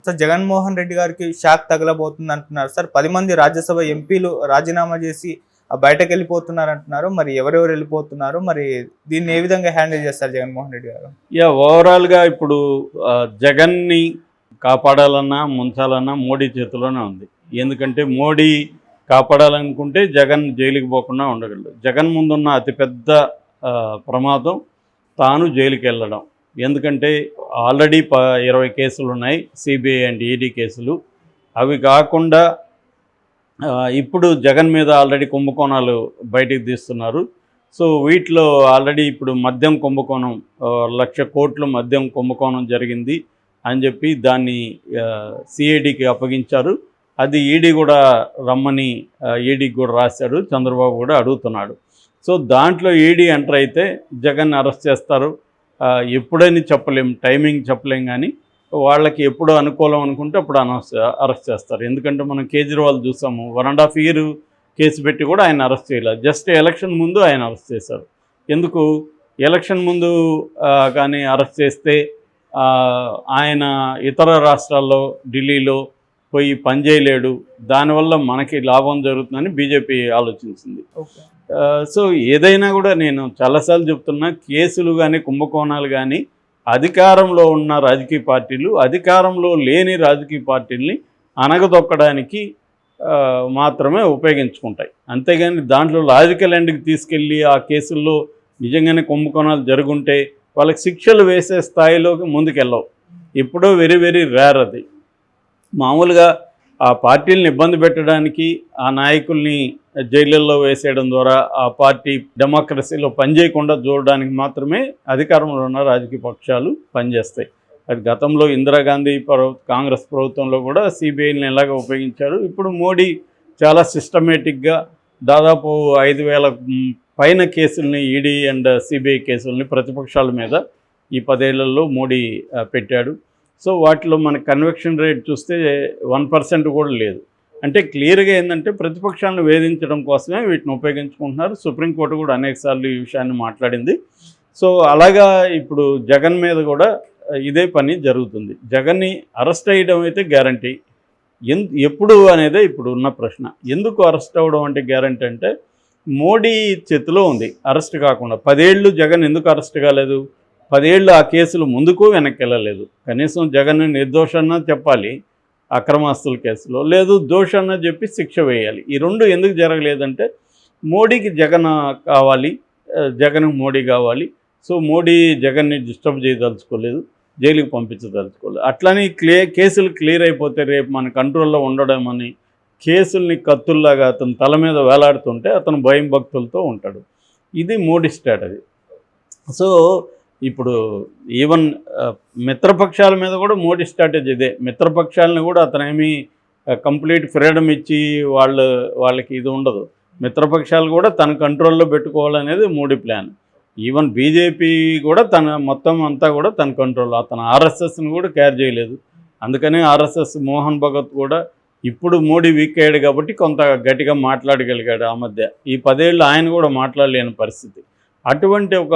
Sir Jaganmohan Reddy గారికి shock తగలబోతుంది అంటున్నారు sir. 10 మంది రాజ్యసభ ఎంపీలు రాజీనామా చేసి బయటకు వెళ్ళిపోతున్నారు అంటున్నారు. మరి ఎవరెవరు వెళ్ళిపోతున్నారు? మరి దీన్ని ఏ విధంగా హ్యాండిల్ చేస్తారు జగన్మోహన్ రెడ్డి గారు? ఓవరాల్గా ఇప్పుడు జగన్ని కాపాడాలన్నా ముంచాలన్నా మోడీ చేతిలోనే ఉంది. ఎందుకంటే మోడీ కాపాడాలనుకుంటే జగన్ జైలుకి పోకుండా ఉండగలడు. జగన్ ముందున్న అతిపెద్ద ప్రమాదం తాను జైలుకి వెళ్ళడం. ఎందుకంటే ఆల్రెడీ 20 కేసులు ఉన్నాయి, సిబిఐ అండ్ ఈడీ కేసులు. అవి కాకుండా ఇప్పుడు జగన్ మీద ఆల్రెడీ కుంభకోణాలు బయటికి తీస్తున్నారు. సో వీటిలో ఆల్రెడీ ఇప్పుడు మద్యం కుంభకోణం 1,00,000 కోట్ల మద్యం కుంభకోణం జరిగింది అని చెప్పి దాన్ని సిఐడికి అప్పగించారు. అది ఈడీ కూడా రమ్మని ఈడీకి కూడా రాశాడు. చంద్రబాబు కూడా అడుగుతున్నాడు. సో దాంట్లో ఈడీ ఎంటర్ అయితే జగన్ అరెస్ట్ చేస్తారు. ఎప్పుడని చెప్పలేం, టైమింగ్ చెప్పలేం. కానీ వాళ్ళకి ఎప్పుడు అనుకూలం అనుకుంటే అప్పుడు అరెస్ట్ చేస్తారు. ఎందుకంటే మనం కేజ్రీవాల్ చూసాము, 1.5 year కేసు పెట్టి కూడా ఆయన అరెస్ట్ చేయలేదు. జస్ట్ ఎలక్షన్ ముందు ఆయన అరెస్ట్ చేశారు. ఎందుకు? ఎలక్షన్ ముందు కానీ అరెస్ట్ చేస్తే ఆయన ఇతర రాష్ట్రాల్లో ఢిల్లీలో పోయి పనిచేయలేడు, దానివల్ల మనకి లాభం జరుగుతుందని బీజేపీ ఆలోచించింది. సో ఏదైనా కూడా నేను చాలాసార్లు చెప్తున్నా, కేసులు కానీ కుంభకోణాలు కానీ అధికారంలో ఉన్న రాజకీయ పార్టీలు అధికారంలో లేని రాజకీయ పార్టీల్ని అనగదొక్కడానికి మాత్రమే ఉపయోగించుకుంటాయి. అంతేగాని దాంట్లో లాజికల్ ఎండ్కి తీసుకెళ్ళి ఆ కేసుల్లో నిజంగానే కుంభకోణాలు జరుగుంటే వాళ్ళకి శిక్షలు వేసే స్థాయిలోకి ముందుకెళ్ళవు. ఎప్పుడో వెరీ వెరీ రేర్ అది. మామూలుగా ఆ పార్టీలను ఇబ్బంది పెట్టడానికి, ఆ నాయకుల్ని జైళ్ళల్లో వేసేయడం ద్వారా ఆ పార్టీ డెమోక్రసీలో పనిచేయకుండా చూడడానికి మాత్రమే అధికారంలో ఉన్న రాజకీయ పక్షాలు పనిచేస్తాయి. అది గతంలో ఇందిరాగాంధీ కాంగ్రెస్ ప్రభుత్వంలో కూడా సిబిఐని ఎలాగ ఉపయోగించారు. ఇప్పుడు మోడీ చాలా సిస్టమేటిక్గా దాదాపు 5,000 పైన కేసుల్ని, ఈడీ అండ్ సిబిఐ కేసుల్ని ప్రతిపక్షాల మీద ఈ 10 ఏళ్లలో మోడీ పెట్టాడు. సో వాటిలో మన కన్విక్షన్ రేట్ చూస్తే 1% కూడా లేదు. అంటే క్లియర్గా ఏంటంటే ప్రతిపక్షాలను వేధించడం కోసమే వీటిని ఉపయోగించుకుంటున్నారు. సుప్రీంకోర్టు కూడా అనేకసార్లు ఈ విషయాన్ని మాట్లాడింది. సో అలాగా ఇప్పుడు జగన్ మీద కూడా ఇదే పని జరుగుతుంది. జగన్ని అరెస్ట్ అయ్యడం అయితే గ్యారంటీ. ఎప్పుడు అనేదే ఇప్పుడు ఉన్న ప్రశ్న. ఎందుకు అరెస్ట్ అవ్వడం అంటే గ్యారంటీ అంటే మోడీ చేతిలో ఉంది అరెస్ట్ కాకుండా. 10 ఏళ్ళు జగన్ ఎందుకు అరెస్ట్ కాలేదు? 10 ఏళ్ళు ఆ కేసులు ముందుకు వెనక్కి వెళ్ళలేదు. కనీసం జగన్ నిర్దోషన్నా చెప్పాలి అక్రమాస్తుల కేసులో, లేదు దోషన్నా చెప్పి శిక్ష వేయాలి. ఈ రెండు ఎందుకు జరగలేదంటే మోడీకి జగన్ కావాలి, జగన్కి మోడీ కావాలి. సో మోడీ జగన్ని డిస్టర్బ్ చేయదలుచుకోలేదు, జైలుకి పంపించదలుచుకోలేదు. అట్లని కేసులు క్లియర్ అయిపోతే రేపు మన కంట్రోల్లో ఉండడం అని కేసుల్ని కత్తుల్లాగా అతను తల మీద వేలాడుతుంటే అతను భయం భక్తులతో ఉంటాడు. ఇది మోడీ స్ట్రాటజీ. సో ఇప్పుడు ఈవెన్ మిత్రపక్షాల మీద కూడా మోడీ స్ట్రాటజీ ఇదే. మిత్రపక్షాలను కూడా అతనేమి కంప్లీట్ ఫ్రీడమ్ ఇచ్చి వాళ్ళకి ఇది ఉండదు. మిత్రపక్షాలు కూడా తన కంట్రోల్లో పెట్టుకోవాలనేది మోడీ ప్లాన్. ఈవెన్ బీజేపీ కూడా తన మొత్తం అంతా కూడా తన కంట్రోల్లో. అతను ఆర్ఎస్ఎస్ని కూడా కేర్ చేయలేదు. అందుకనే ఆర్ఎస్ఎస్ మోహన్ భగత్ కూడా ఇప్పుడు మోడీ వీక్ అయ్యాడు కాబట్టి కొంత గట్టిగా మాట్లాడగలిగాడు. ఆ మధ్య ఈ 10 ఏళ్ళు ఆయన కూడా మాట్లాడలేని పరిస్థితి. అటువంటి ఒక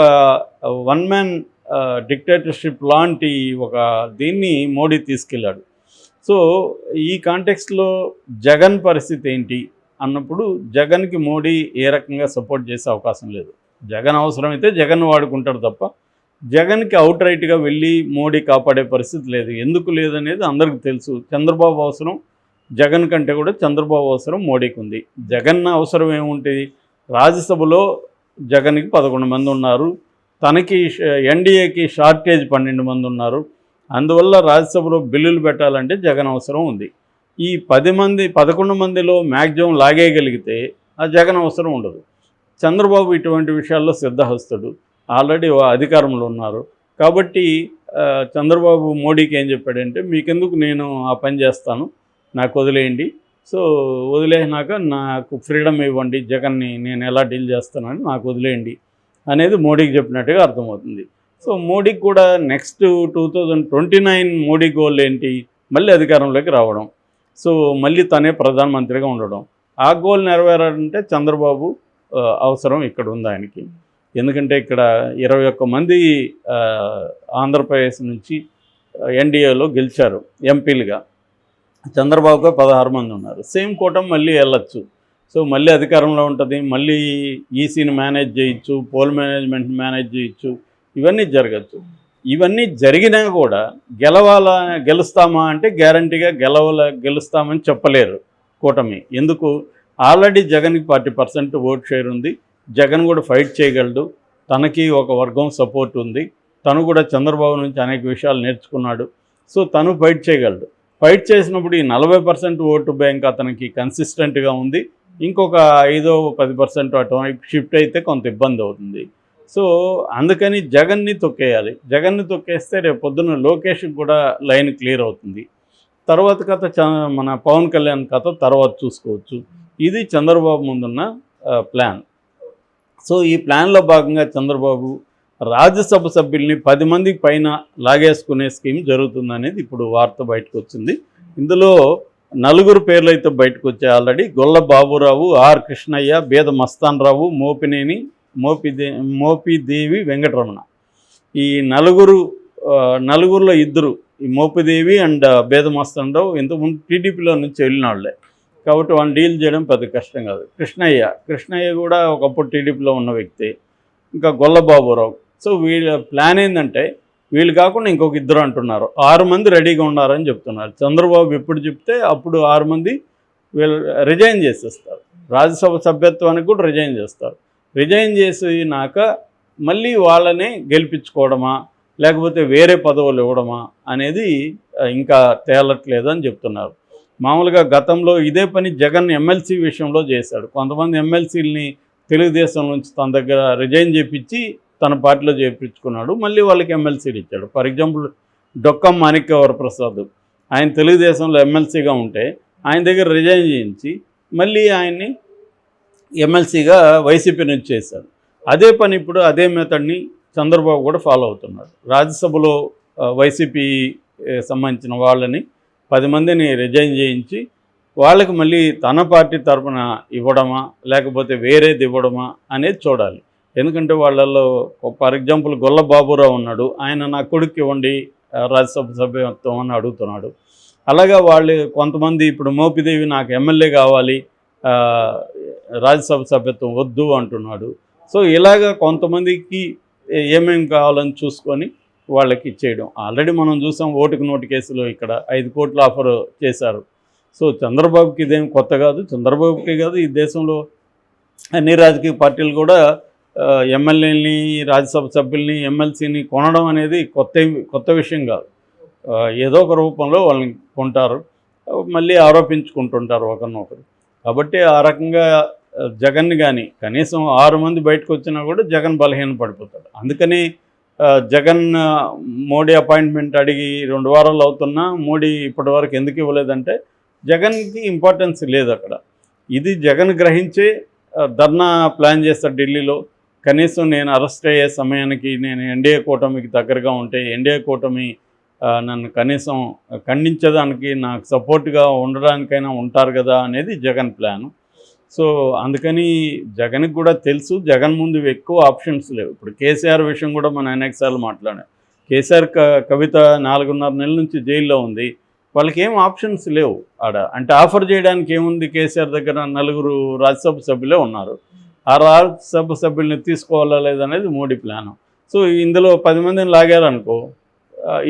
వన్ మ్యాన్ డిక్టేటర్షిప్ లాంటి ఒక దీన్ని మోడీ తీసుకెళ్ళాడు. సో ఈ కాంటెక్స్ట్లో జగన్ పరిస్థితి ఏంటి అన్నప్పుడు జగన్కి మోడీ ఏ రకంగా సపోర్ట్ చేసే అవకాశం లేదు. జగన్ అవసరమైతే జగన్ వాడుకుంటాడు తప్ప జగన్కి అవుట్ రైట్గా వెళ్ళి మోడీ కాపాడే పరిస్థితి లేదు. ఎందుకు లేదనేది అందరికీ తెలుసు. చంద్రబాబు అవసరం జగన్ కంటే కూడా చంద్రబాబు అవసరం మోడీకి ఉంది. జగన్ అవసరం ఏముంటుంది? రాజ్యసభలో జగన్కి 11 మంది ఉన్నారు, తనకి ఎన్డీఏకి షార్టేజ్ 12 మంది ఉన్నారు. అందువల్ల రాజ్యసభలో బిల్లులు పెట్టాలంటే జగన్ అవసరం ఉంది. ఈ 11 మందిలో మ్యాక్సిమం లాగేయగలిగితే ఆ జగన్ అవసరం ఉండదు. చంద్రబాబు ఇటువంటి విషయాల్లో సిద్ధహస్తుడు, ఆల్రెడీ అధికారంలో ఉన్నారు. కాబట్టి చంద్రబాబు మోడీకి ఏం చెప్పాడంటే, మీకెందుకు, నేను ఆ పని చేస్తాను, నాకు వదిలేయండి. సో వదిలేసినాక నాకు ఫ్రీడమ్ ఇవ్వండి, జగన్ని నేను ఎలా డీల్ చేస్తానని నాకు వదిలేయండి అనేది మోడీకి చెప్పినట్టుగా అర్థమవుతుంది. సో మోడీకి కూడా నెక్స్ట్ 2029 మోడీ గోల్ ఏంటి? మళ్ళీ అధికారంలోకి రావడం. సో మళ్ళీ తనే ప్రధానమంత్రిగా ఉండడం. ఆ గోల్ నెరవేరాలంటే చంద్రబాబు అవసరం ఇక్కడ ఉంది ఆయనకి. ఎందుకంటే ఇక్కడ 21 మంది ఆంధ్రప్రదేశ్ నుంచి ఎన్డీఏలో గెలిచారు ఎంపీలుగా. చంద్రబాబుగా 16 మంది ఉన్నారు. సేమ్ కూటమి మళ్ళీ వెళ్ళొచ్చు. సో మళ్ళీ అధికారంలో ఉంటుంది, మళ్ళీ ఈసీని మేనేజ్ చేయొచ్చు, పోల్ మేనేజ్మెంట్ మేనేజ్ చేయొచ్చు, ఇవన్నీ జరగచ్చు. ఇవన్నీ జరిగినా కూడా గెలుస్తామా అంటే గ్యారంటీగా గెలుస్తామని చెప్పలేరు కూటమి. ఎందుకు? ఆల్రెడీ జగన్కి 40% ఓట్ షేర్ ఉంది. జగన్ కూడా ఫైట్ చేయగలడు. తనకి ఒక వర్గం సపోర్ట్ ఉంది. తను కూడా చంద్రబాబు నుంచి అనేక విషయాలు నేర్చుకున్నాడు. సో తను ఫైట్ చేయగలడు. ఫైట్ చేసినప్పుడు ఈ 40% ఓటు బ్యాంక్ అతనికి కన్సిస్టెంట్గా ఉంది. ఇంకొక 5-10% అటువైపు షిఫ్ట్ అయితే కొంత ఇబ్బంది అవుతుంది. సో అందుకని జగన్ని తొక్కేయాలి. జగన్ని తొక్కేస్తే రేపు పొద్దున్న లోకేష్కి కూడా లైన్ క్లియర్ అవుతుంది. తర్వాత కథ మన పవన్ కళ్యాణ్ కథ తర్వాత చూసుకోవచ్చు. ఇది చంద్రబాబు ముందున్న ప్లాన్. సో ఈ ప్లాన్లో భాగంగా చంద్రబాబు రాజ్యసభ సభ్యుల్ని 10 మందికి పైన లాగేసుకునే స్కీమ్ జరుగుతుందనేది ఇప్పుడు వార్త బయటకు వచ్చింది. ఇందులో 4 పేర్లు అయితే బయటకు వచ్చాయి already. Golla Baburao, are Krishnaiah, బేద Mastan రావు, మోపిదేవి వెంకటరమణ. ఈ నలుగురులో ఇద్దరు, ఈ మోపిదేవి అండ్ బేద మస్తాన్ రావు ఇంతకుముందు టీడీపీలో నుంచి వెళ్ళిన వాళ్ళే కాబట్టి వాళ్ళని డీల్ చేయడం పెద్ద కష్టం కాదు. కృష్ణయ్య కూడా ఒకప్పుడు టీడీపీలో ఉన్న వ్యక్తి. ఇంకా గొల్ల బాబురావు. సో వీళ్ళ ప్లాన్ ఏంటంటే వీళ్ళు కాకుండా ఇంకొక ఇద్దరు అంటున్నారు. 6 మంది రెడీగా ఉన్నారని చెప్తున్నారు. చంద్రబాబు ఎప్పుడు చెప్తే అప్పుడు 6 మంది వీళ్ళు రిజైన్ చేసేస్తారు. రాజ్యసభ సభ్యత్వానికి కూడా రిజైన్ చేస్తారు. రిజైన్ చేసినాక మళ్ళీ వాళ్ళనే గెలిపించుకోవడమా లేకపోతే వేరే పదవులు ఇవ్వడమా అనేది ఇంకా తేలట్లేదని చెప్తున్నారు. మామూలుగా గతంలో ఇదే పని జగన్ ఎమ్మెల్సీ విషయంలో చేశాడు. కొంతమంది ఎమ్మెల్సీలని తెలుగుదేశం నుంచి తన దగ్గర రిజైన్ చేయించి తన పార్టీలో చేయించుకున్నాడు. మళ్ళీ వాళ్ళకి ఎమ్మెల్సీలు ఇచ్చాడు. ఫర్ ఎగ్జాంపుల్ డొక్కం మాణిక్య వరప్రసాద్, ఆయన తెలుగుదేశంలో ఎమ్మెల్సీగా ఉంటే ఆయన దగ్గర రిజైన్ చేయించి మళ్ళీ ఆయన్ని ఎమ్మెల్సీగా వైసీపీ నుంచి చేశాడు. అదే పని ఇప్పుడు అదే మెథడ్ని చంద్రబాబు కూడా ఫాలో అవుతున్నాడు. రాజ్యసభలో వైసీపీ సంబంధించిన వాళ్ళని 10 మందిని రిజైన్ చేయించి వాళ్ళకి మళ్ళీ తన పార్టీ తరఫున ఇవ్వడమా లేకపోతే వేరేది ఇవ్వడమా అనేది చూడాలి. ఎందుకంటే వాళ్ళల్లో ఫర్ ఎగ్జాంపుల్ గొల్ల బాబురావు ఉన్నాడు. ఆయన నా కొడుకు ఇవ్వండి రాజ్యసభ సభ్యత్వం అని అడుగుతున్నాడు. అలాగా వాళ్ళు కొంతమంది ఇప్పుడు మోపిదేవి నాకు ఎమ్మెల్యే కావాలి రాజ్యసభ సభ్యత్వం వద్దు అంటున్నాడు. సో ఇలాగా కొంతమందికి ఏమేమి కావాలని చూసుకొని వాళ్ళకి ఇచ్చేయడం. ఆల్రెడీ మనం చూసాం ఓటుకు నోటు కేసులో ఇక్కడ 5 కోట్ల ఆఫర్ చేశారు. సో చంద్రబాబుకి ఇదేం కొత్త కాదు. చంద్రబాబుకే కాదు, ఈ దేశంలో అన్ని రాజకీయ పార్టీలు కూడా ఎమ్మెల్యేని, రాజ్యసభ సభ్యుల్ని, ఎమ్మెల్సీని కొనడం అనేది కొత్త విషయం కాదు. ఏదో ఒక రూపంలో వాళ్ళని కొంటారు, మళ్ళీ ఆరోపించుకుంటుంటారు ఒకరినొకరు. కాబట్టి ఆ రకంగా జగన్ని కానీ కనీసం 6 మంది బయటకు వచ్చినా కూడా జగన్ బలహీన పడిపోతాడు. అందుకని జగన్ మోడీ అపాయింట్మెంట్ అడిగి 2 వారాలు అవుతున్నా మోడీ ఇప్పటివరకు ఎందుకు ఇవ్వలేదంటే జగన్కి ఇంపార్టెన్స్ లేదు అక్కడ. ఇది జగన్ గ్రహించే ధర్నా ప్లాన్ చేస్తాడు ఢిల్లీలో. కనీసం నేను అరెస్ట్ అయ్యే సమయానికి నేను ఎన్డీఏ కూటమికి దగ్గరగా ఉంటే ఎన్డీఏ కూటమి నన్ను కనీసం ఖండించడానికి నాకు సపోర్ట్గా ఉండడానికైనా ఉంటారు కదా అనేది జగన్ ప్లాను. సో అందుకని జగన్కి కూడా తెలుసు జగన్ ముందు ఎక్కువ ఆప్షన్స్ లేవు. ఇప్పుడు కేసీఆర్ విషయం కూడా మనం అనేకసార్లు మాట్లాడాం. కేసీఆర్ కవిత 4.5 నెలల నుంచి జైల్లో ఉంది. వాళ్ళకి ఏం ఆప్షన్స్ లేవు ఆడ. అంటే ఆఫర్ చేయడానికి ఏముంది? కేసీఆర్ దగ్గర 4 రాజ్యసభ సభ్యులే ఉన్నారు. ఆ రాజ్యసభ సభ్యుల్ని తీసుకోవాలా లేదనేది మోడీ ప్లాను. సో ఇందులో 10 మందిని లాగారనుకో,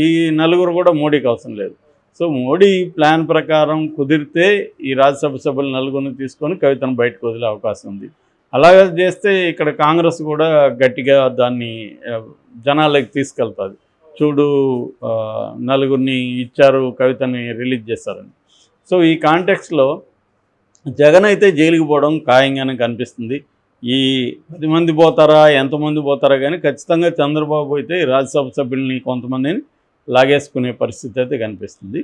ఈ 4 కూడా మోడీకి అవసరం లేదు. సో మోడీ ప్లాన్ ప్రకారం కుదిరితే ఈ రాజ్యసభ సభ్యులు 4 తీసుకొని కవితను బయటకు వదిలే అవకాశం ఉంది. అలాగే చేస్తే ఇక్కడ కాంగ్రెస్ కూడా గట్టిగా దాన్ని జనాలకి తీసుకెళ్తుంది. చూడు 4 ఇచ్చారు, కవితని రిలీజ్ చేస్తారని. సో ఈ కాంటెక్స్లో జగన్ అయితే జైలుకి పోవడం ఖాయంగానే కనిపిస్తుంది. ఈ 10 మంది పోతారా ఎంతమంది పోతారా కానీ ఖచ్చితంగా చంద్రబాబు అయితే రాజ్యసభ సభ్యుల్ని కొంతమందిని లాగేసుకునే పరిస్థితి అయితే కనిపిస్తుంది.